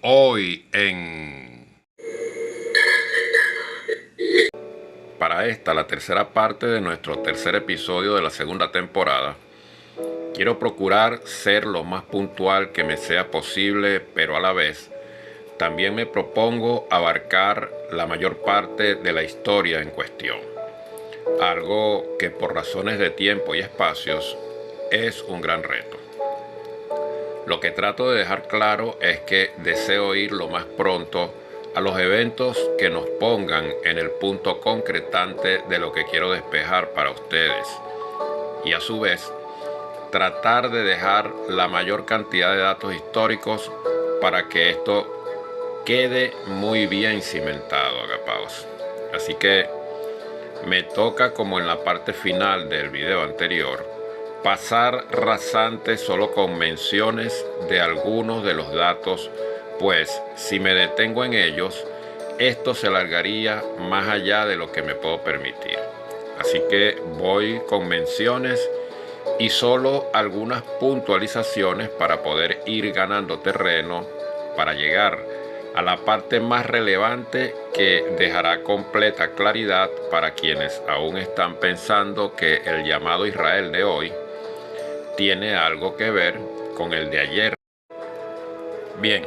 Hoy para la tercera parte de nuestro tercer episodio de la segunda temporada, quiero procurar ser lo más puntual que me sea posible, pero a la vez también me propongo abarcar la mayor parte de la historia en cuestión, algo que por razones de tiempo y espacios es un gran reto. Lo que trato de dejar claro es que deseo ir lo más pronto a los eventos que nos pongan en el punto concretante de lo que quiero despejar para ustedes, y a su vez tratar de dejar la mayor cantidad de datos históricos para que esto quede muy bien cimentado, agapaos. Así que me toca, como en la parte final del video anterior, pasar rasante solo con menciones de algunos de los datos, pues si me detengo en ellos, esto se alargaría más allá de lo que me puedo permitir. Así que voy con menciones y solo algunas puntualizaciones para poder ir ganando terreno para llegar a la parte más relevante que dejará completa claridad para quienes aún están pensando que el llamado Israel de hoy tiene algo que ver con el de ayer. Bien,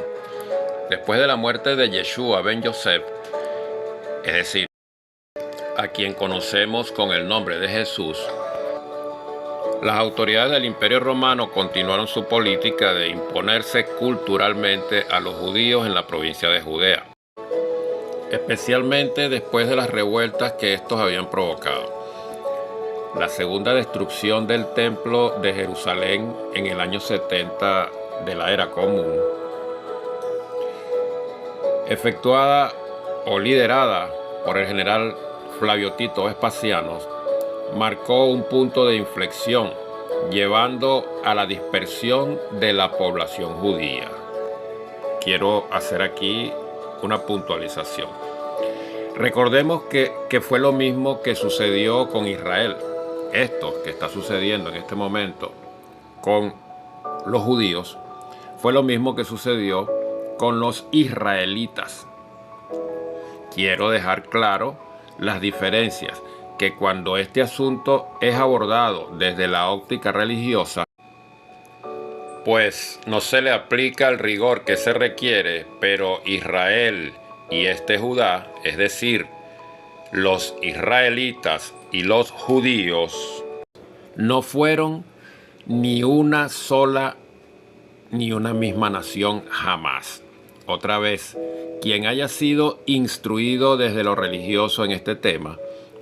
después de la muerte de Yeshua ben Yosef, es decir, a quien conocemos con el nombre de Jesús, las autoridades del Imperio Romano continuaron su política de imponerse culturalmente a los judíos en la provincia de Judea, especialmente después de las revueltas que estos habían provocado. La segunda destrucción del templo de Jerusalén en el año 70 de la era común, efectuada o liderada por el general Flavio Tito Vespasiano, marcó un punto de inflexión, llevando a la dispersión de la población judía. Quiero hacer aquí una puntualización. Recordemos que fue lo mismo que sucedió con Israel. Esto que está sucediendo en este momento con los judíos fue lo mismo que sucedió con los israelitas. Quiero dejar claro las diferencias, que cuando este asunto es abordado desde la óptica religiosa, pues no se le aplica el rigor que se requiere, pero Israel y Judá, es decir, los israelitas y los judíos, no fueron ni una sola ni una misma nación jamás. Otra vez, quien haya sido instruido desde lo religioso en este tema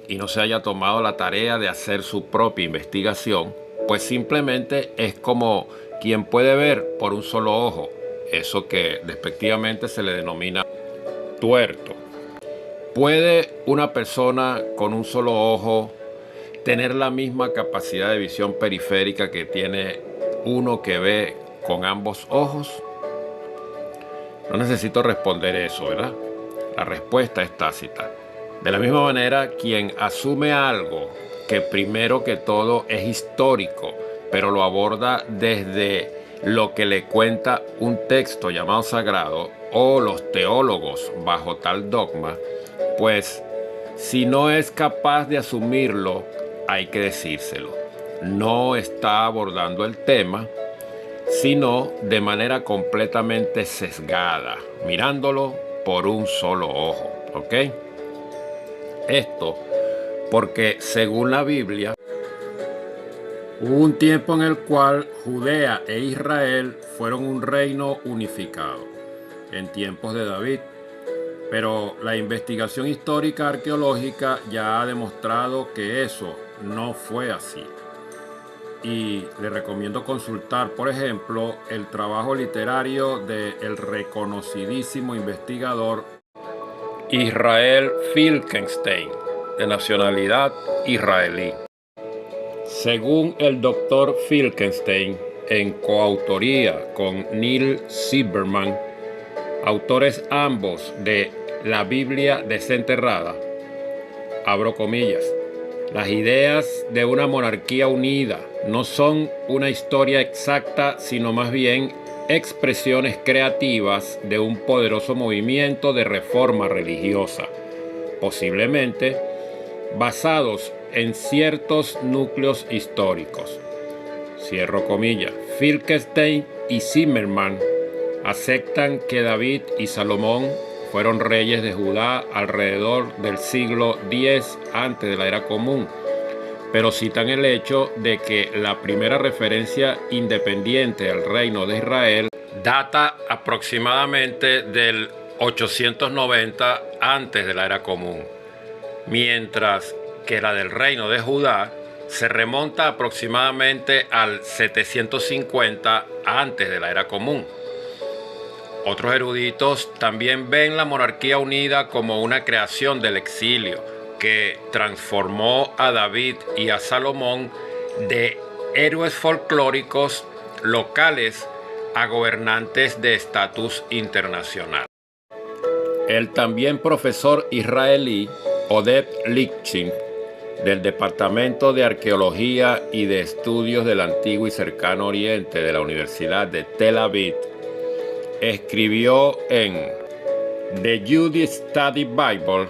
y no se haya tomado la tarea de hacer su propia investigación, pues simplemente es como quien puede ver por un solo ojo, eso que despectivamente se le denomina tuerto. ¿Puede una persona con un solo ojo tener la misma capacidad de visión periférica que tiene uno que ve con ambos ojos? No necesito responder eso, ¿verdad? La respuesta es tácita. De la misma manera, quien asume algo que primero que todo es histórico, pero lo aborda desde lo que le cuenta un texto llamado sagrado o los teólogos bajo tal dogma, pues si no es capaz de asumirlo, hay que decírselo. No está abordando el tema, sino de manera completamente sesgada, mirándolo por un solo ojo, ¿ok? Esto porque, según la Biblia, hubo un tiempo en el cual Judea e Israel fueron un reino unificado, en tiempos de David. Pero la investigación histórica arqueológica ya ha demostrado que eso no fue así. Y le recomiendo consultar, por ejemplo, el trabajo literario del reconocidísimo investigador Israel Finkelstein, de nacionalidad israelí. Según el doctor Finkelstein, en coautoría con Neil Silberman, autores ambos de La Biblia desenterrada, abro comillas, las ideas de una monarquía unida no son una historia exacta, sino más bien expresiones creativas de un poderoso movimiento de reforma religiosa, posiblemente basados en ciertos núcleos históricos. Cierro comillas. Finkelstein y Zimmermann aceptan que David y Salomón fueron reyes de Judá alrededor del siglo X antes de la era común, pero citan el hecho de que la primera referencia independiente al reino de Israel data aproximadamente del 890 antes de la era común, mientras que la del reino de Judá se remonta aproximadamente al 750 antes de la era común. Otros eruditos también ven la monarquía unida como una creación del exilio que transformó a David y a Salomón de héroes folclóricos locales a gobernantes de estatus internacional. El también profesor israelí Oded Lichtin, del Departamento de Arqueología y de Estudios del Antiguo y Cercano Oriente de la Universidad de Tel Aviv, escribió en The Jewish Study Bible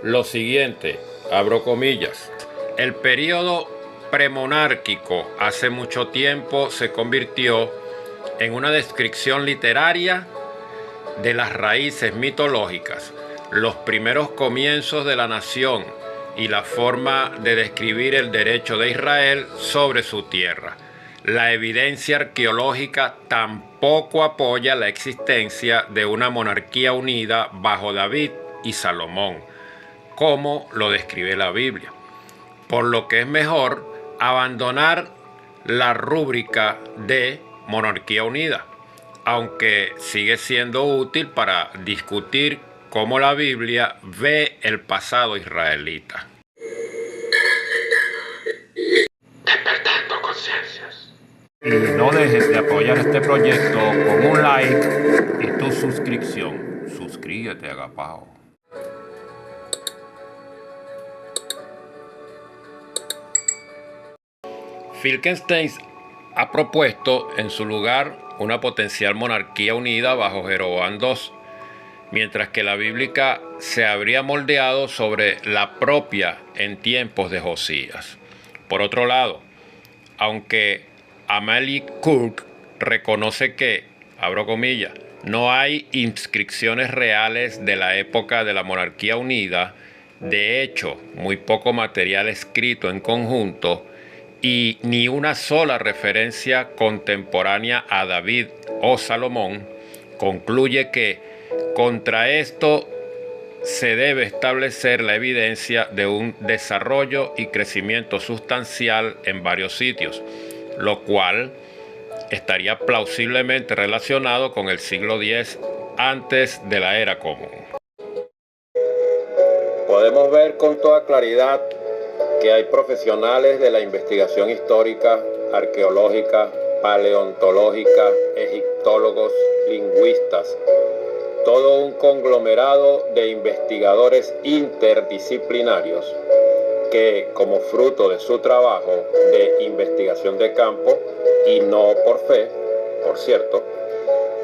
lo siguiente, abro comillas: el período premonárquico hace mucho tiempo se convirtió en una descripción literaria de las raíces mitológicas, los primeros comienzos de la nación y la forma de describir el derecho de Israel sobre su tierra. La evidencia arqueológica tampoco apoya la existencia de una monarquía unida bajo David y Salomón, como lo describe la Biblia, por lo que es mejor abandonar la rúbrica de monarquía unida, aunque sigue siendo útil para discutir cómo la Biblia ve el pasado israelita. Despertando conciencias. Y no dejes de apoyar este proyecto con un like y tu suscripción. Suscríbete, agapao. Finkelstein ha propuesto en su lugar una potencial monarquía unida bajo Jeroboam II, mientras que la bíblica se habría moldeado sobre la propia en tiempos de Josías. Por otro lado, aunque Amelie Kirk reconoce que, abro comillas, no hay inscripciones reales de la época de la monarquía unida, de hecho, muy poco material escrito en conjunto y ni una sola referencia contemporánea a David o Salomón, concluye que contra esto se debe establecer la evidencia de un desarrollo y crecimiento sustancial en varios sitios, lo cual estaría plausiblemente relacionado con el siglo X antes de la era común. Podemos ver con toda claridad que hay profesionales de la investigación histórica, arqueológica, paleontológica, egiptólogos, lingüistas, todo un conglomerado de investigadores interdisciplinarios que, como fruto de su trabajo de investigación de campo, y no por fe, por cierto,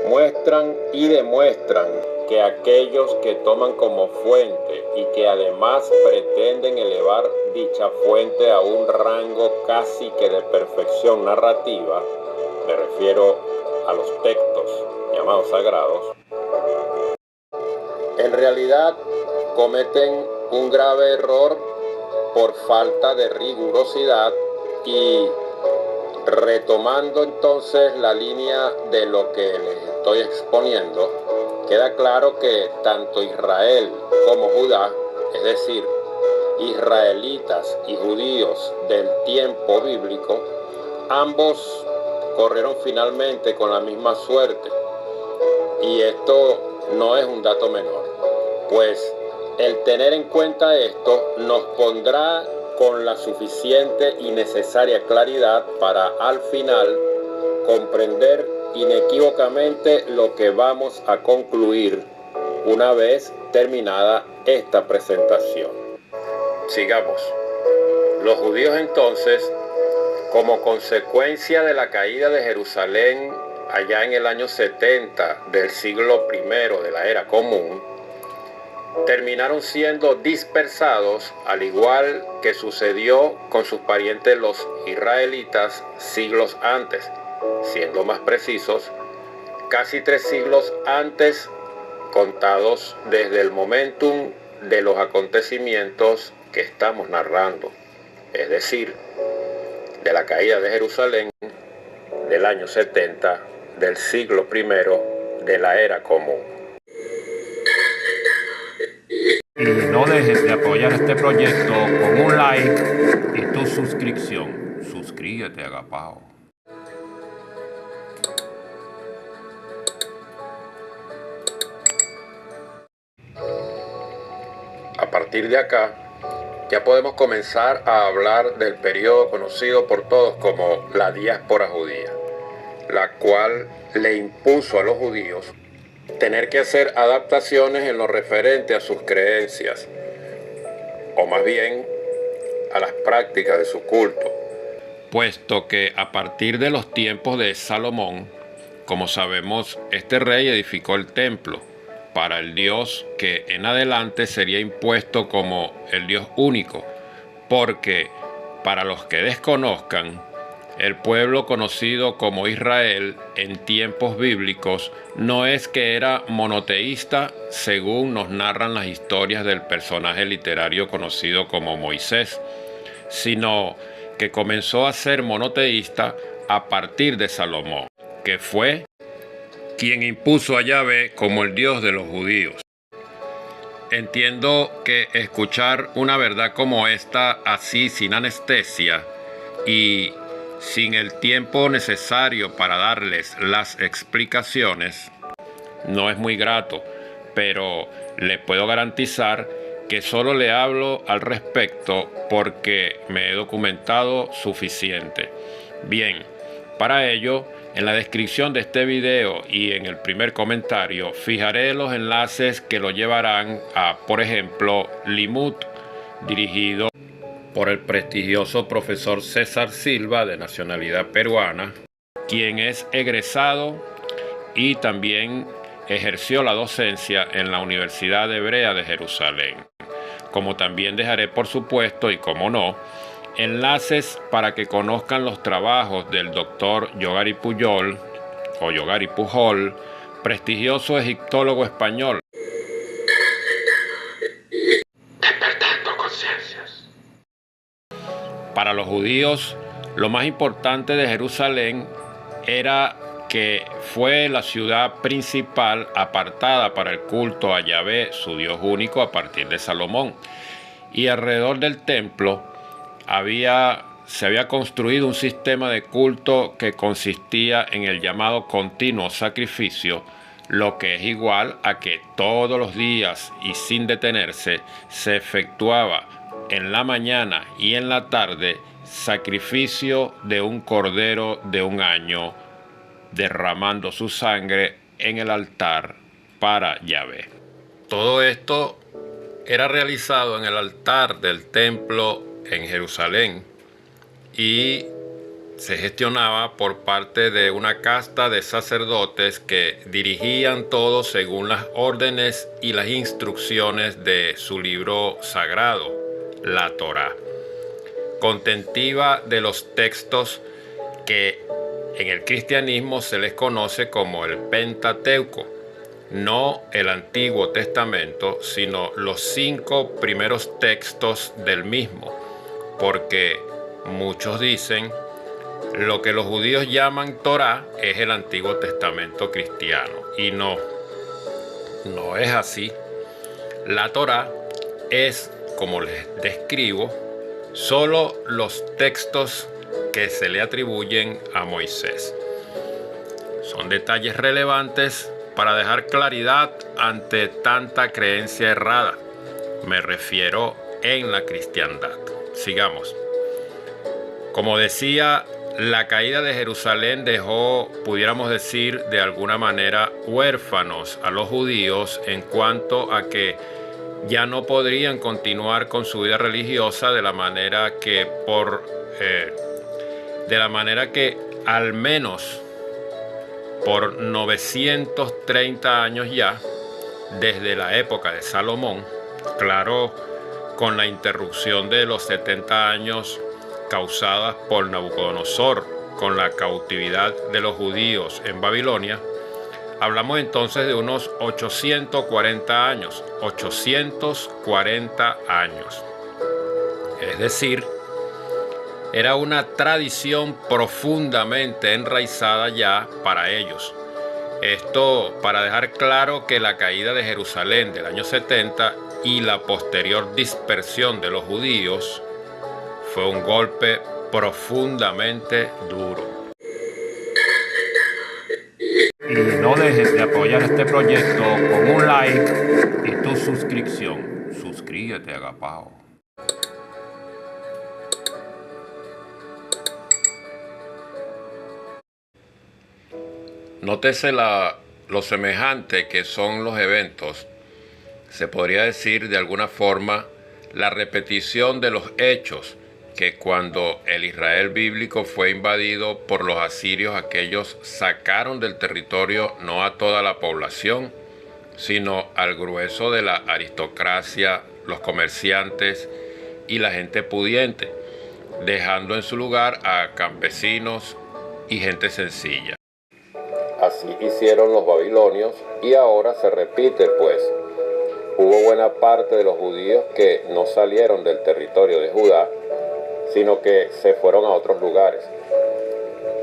muestran y demuestran que aquellos que toman como fuente y que además pretenden elevar dicha fuente a un rango casi que de perfección narrativa, me refiero a los textos llamados sagrados, en realidad cometen un grave error por falta de rigurosidad. Y retomando entonces la línea de lo que les estoy exponiendo, queda claro que tanto Israel como Judá, es decir, israelitas y judíos del tiempo bíblico, ambos corrieron finalmente con la misma suerte. Y esto no es un dato menor, pues el tener en cuenta esto nos pondrá con la suficiente y necesaria claridad para al final comprender inequívocamente lo que vamos a concluir una vez terminada esta presentación. Sigamos. Los judíos entonces, como consecuencia de la caída de Jerusalén allá en el año 70 del siglo I de la era común, terminaron siendo dispersados, al igual que sucedió con sus parientes los israelitas siglos antes, siendo más precisos, casi 3 siglos antes, contados desde el momentum de los acontecimientos que estamos narrando, es decir, de la caída de Jerusalén del año 70 del siglo I de la era común. Y no dejes de apoyar este proyecto con un like y tu suscripción. Suscríbete, agapao. A partir de acá, ya podemos comenzar a hablar del periodo conocido por todos como la diáspora judía, la cual le impuso a los judíos tener que hacer adaptaciones en lo referente a sus creencias, o más bien a las prácticas de su culto, puesto que a partir de los tiempos de Salomón, como sabemos, este rey edificó el templo para el Dios que en adelante sería impuesto como el Dios único, porque para los que desconozcan, el pueblo conocido como Israel en tiempos bíblicos no es que era monoteísta según nos narran las historias del personaje literario conocido como Moisés, sino que comenzó a ser monoteísta a partir de Salomón, que fue quien impuso a Yahvé como el Dios de los judíos. Entiendo que escuchar una verdad como esta así sin anestesia y sin el tiempo necesario para darles las explicaciones no es muy grato, pero le puedo garantizar que solo le hablo al respecto porque me he documentado suficiente. Bien, para ello, en la descripción de este video y en el primer comentario fijaré los enlaces que lo llevarán a, por ejemplo, Limud, dirigido por el prestigioso profesor César Silva, de nacionalidad peruana, quien es egresado y también ejerció la docencia en la Universidad Hebrea de Jerusalén. Como también dejaré, por supuesto, y como no, enlaces para que conozcan los trabajos del doctor Yogari Pujol, o Yogari Pujol, prestigioso egiptólogo español. Despertando conciencias. Para los judíos, lo más importante de Jerusalén era que fue la ciudad principal apartada para el culto a Yahvé, su Dios único, a partir de Salomón. Y alrededor del templo se había construido un sistema de culto que consistía en el llamado continuo sacrificio, lo que es igual a que todos los días y sin detenerse se efectuaba en la mañana y en la tarde sacrificio de un cordero de un año, derramando su sangre en el altar para Yahvé. Todo esto era realizado en el altar del templo en Jerusalén y se gestionaba por parte de una casta de sacerdotes que dirigían todo según las órdenes y las instrucciones de su libro sagrado, la Torá, contentiva de los textos que en el cristianismo se les conoce como el Pentateuco, no el Antiguo Testamento, sino los 5 primeros textos del mismo, porque muchos dicen lo que los judíos llaman Torá es el Antiguo Testamento cristiano, y no es así. La Torá es, como les describo, solo los textos que se le atribuyen a Moisés. Son detalles relevantes para dejar claridad ante tanta creencia errada. Me refiero en la cristiandad. Sigamos. Como decía, la caída de Jerusalén dejó, pudiéramos decir, de alguna manera huérfanos a los judíos en cuanto a que ya no podrían continuar con su vida religiosa de la manera que al menos por 930 años ya, desde la época de Salomón, claro, con la interrupción de los 70 años causadas por Nabucodonosor con la cautividad de los judíos en Babilonia. Hablamos entonces de unos 840 años, 840 años. Es decir, era una tradición profundamente enraizada ya para ellos. Esto para dejar claro que la caída de Jerusalén del año 70 y la posterior dispersión de los judíos fue un golpe profundamente duro. Y no dejes de apoyar este proyecto con un like y tu suscripción. Suscríbete, agapao. Nótese lo semejante que son los eventos. Se podría decir de alguna forma la repetición de los hechos que cuando el Israel bíblico fue invadido por los asirios, aquellos sacaron del territorio no a toda la población, sino al grueso de la aristocracia, los comerciantes y la gente pudiente, dejando en su lugar a campesinos y gente sencilla. Así hicieron los babilonios y ahora se repite, pues. Hubo buena parte de los judíos que no salieron del territorio de Judá, sino que se fueron a otros lugares.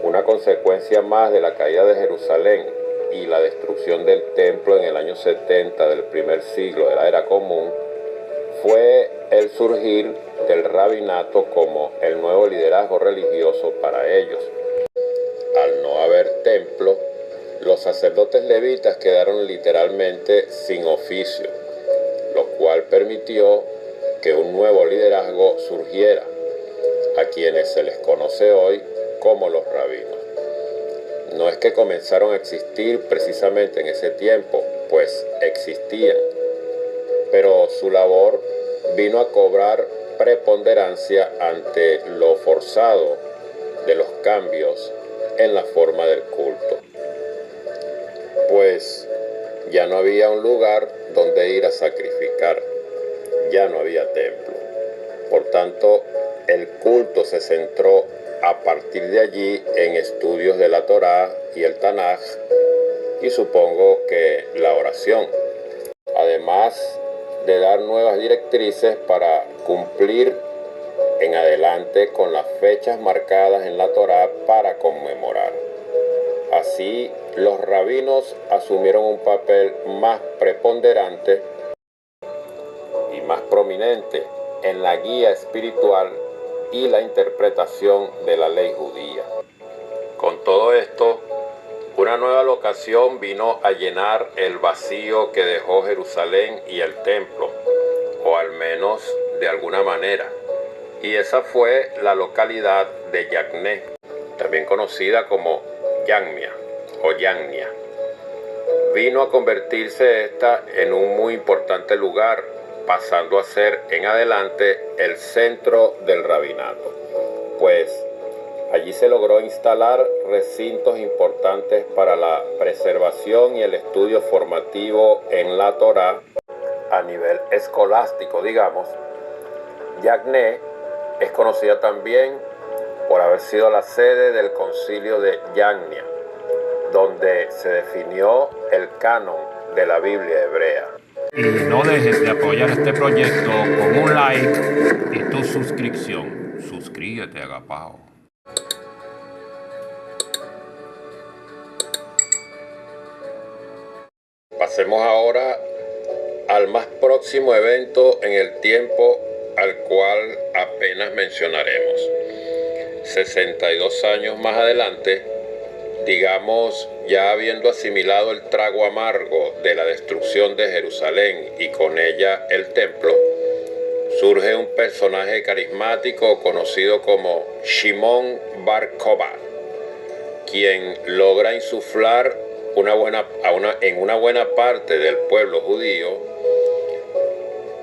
Una consecuencia más de la caída de Jerusalén y la destrucción del templo en el año 70 del primer siglo de la era común fue el surgir del rabinato como el nuevo liderazgo religioso para ellos. Al no haber templo, los sacerdotes levitas quedaron literalmente sin oficio, lo cual permitió que un nuevo liderazgo surgiera, a quienes se les conoce hoy como los rabinos. No es que comenzaron a existir precisamente en ese tiempo, pues existían, pero su labor vino a cobrar preponderancia ante lo forzado de los cambios en la forma del culto, pues ya no había un lugar donde ir a sacrificar, ya no había templo. Por tanto, el culto se centró a partir de allí en estudios de la Torá y el Tanaj, y supongo que la oración, además de dar nuevas directrices para cumplir en adelante con las fechas marcadas en la Torá para conmemorar. Así, los rabinos asumieron un papel más preponderante y más prominente en la guía espiritual y la interpretación de la ley judía. Con todo esto, una nueva locación vino a llenar el vacío que dejó Jerusalén y el templo, o al menos de alguna manera, y esa fue la localidad de Yacné, también conocida como Yagmia o Yagnia. Vino a convertirse esta en un muy importante lugar, pasando a ser en adelante el centro del rabinato, pues allí se logró instalar recintos importantes para la preservación y el estudio formativo en la Torá a nivel escolástico, digamos. Yagné es conocida también por haber sido la sede del concilio de Yagnia, donde se definió el canon de la Biblia hebrea. Y no dejes de apoyar este proyecto con un like y tu suscripción. Suscríbete, agapao. Pasemos ahora al más próximo evento en el tiempo, al cual apenas mencionaremos. 62 años más adelante, digamos, ya habiendo asimilado el trago amargo de la destrucción de Jerusalén y con ella el templo, surge un personaje carismático conocido como Shimon Bar Kokhba, quien logra insuflar en una buena parte del pueblo judío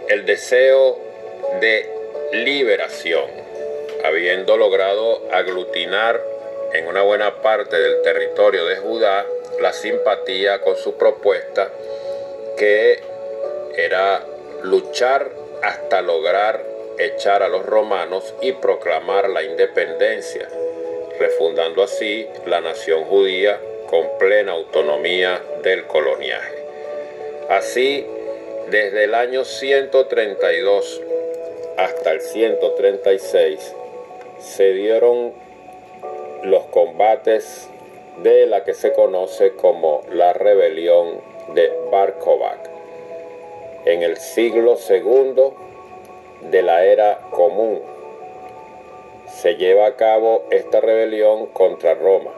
el deseo de liberación, habiendo logrado aglutinar en una buena parte del territorio de Judá la simpatía con su propuesta, que era luchar hasta lograr echar a los romanos y proclamar la independencia, refundando así la nación judía con plena autonomía del coloniaje. Así, desde el año 132 hasta el 136 se dieron los combates de la que se conoce como la rebelión de Bar Kokhba, en el siglo II de la era común. Se lleva a cabo esta rebelión contra Roma,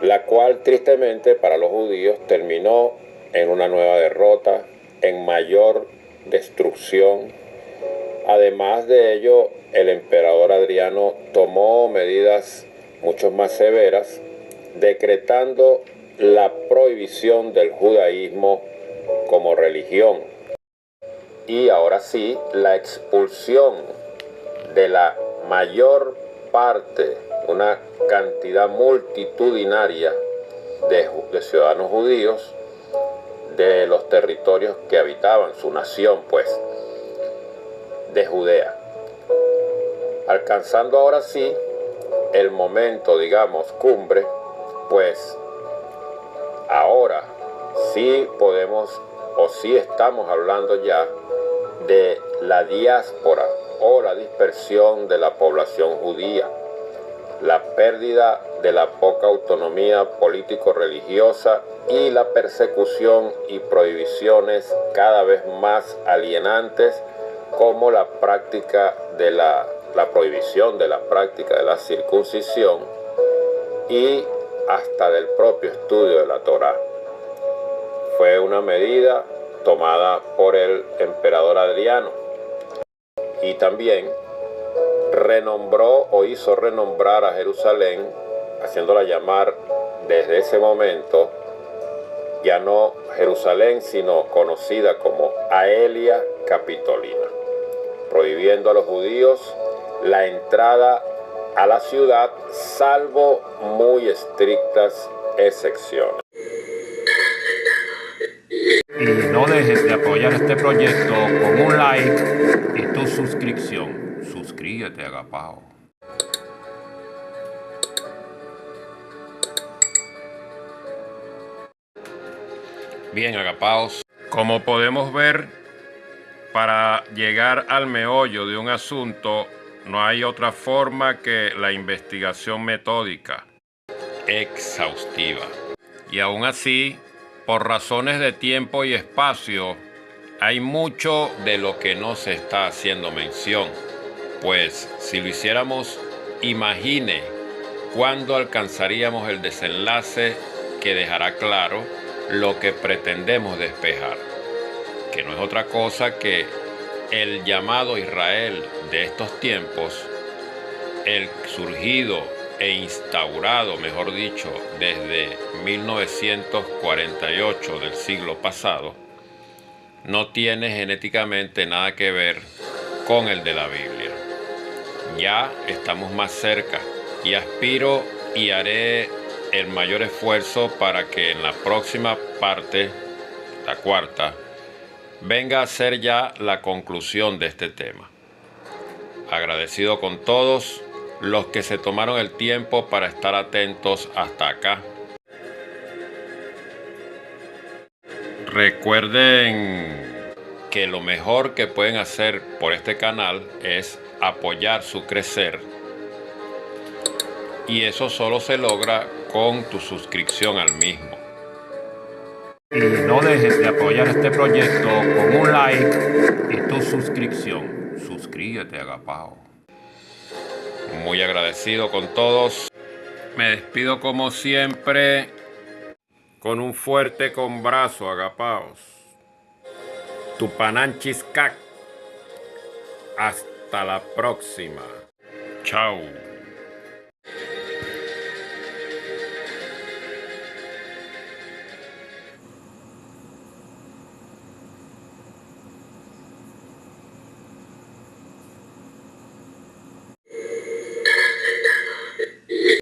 la cual tristemente para los judíos terminó en una nueva derrota, en mayor destrucción. Además de ello, el emperador Adriano tomó medidas mucho más severas, decretando la prohibición del judaísmo como religión. Y ahora sí, la expulsión de la mayor parte, una cantidad multitudinaria de ciudadanos judíos de los territorios que habitaban su nación, pues, de Judea. Alcanzando ahora sí el momento, digamos, cumbre, pues ahora sí podemos o sí estamos hablando ya de la diáspora o la dispersión de la población judía, la pérdida de la poca autonomía político-religiosa y la persecución y prohibiciones cada vez más alienantes, como la práctica de la prohibición de la práctica de la circuncisión y hasta del propio estudio de la Torá. Fue una medida tomada por el emperador Adriano, y también renombró o hizo renombrar a Jerusalén, haciéndola llamar desde ese momento ya no Jerusalén, sino conocida como Aelia Capitolina, prohibiendo a los judíos la entrada a la ciudad, salvo muy estrictas excepciones. Y no dejes de apoyar este proyecto con un like y tu suscripción. Suscríbete, agapao. Bien, agapaos, como podemos ver, para llegar al meollo de un asunto no hay otra forma que la investigación metódica, exhaustiva. Y aún así, por razones de tiempo y espacio, hay mucho de lo que no se está haciendo mención. Pues si lo hiciéramos, imagine cuándo alcanzaríamos el desenlace que dejará claro lo que pretendemos despejar, que no es otra cosa que el llamado Israel de estos tiempos, el surgido e instaurado, mejor dicho, desde 1948 del siglo pasado, no tiene genéticamente nada que ver con el de la Biblia. Ya estamos más cerca y aspiro y haré el mayor esfuerzo para que en la próxima parte, la cuarta, venga a ser ya la conclusión de este tema. Agradecido con todos los que se tomaron el tiempo para estar atentos hasta acá. Recuerden que lo mejor que pueden hacer por este canal es apoyar su crecer, y eso solo se logra con tu suscripción al mismo. Y no dejes de apoyar este proyecto con un like y tu suscripción. Suscríbete, agapao. Muy agradecido con todos. Me despido como siempre con un fuerte combrazo, agapaos. Tupananchis Cac. Hasta la próxima. Chao.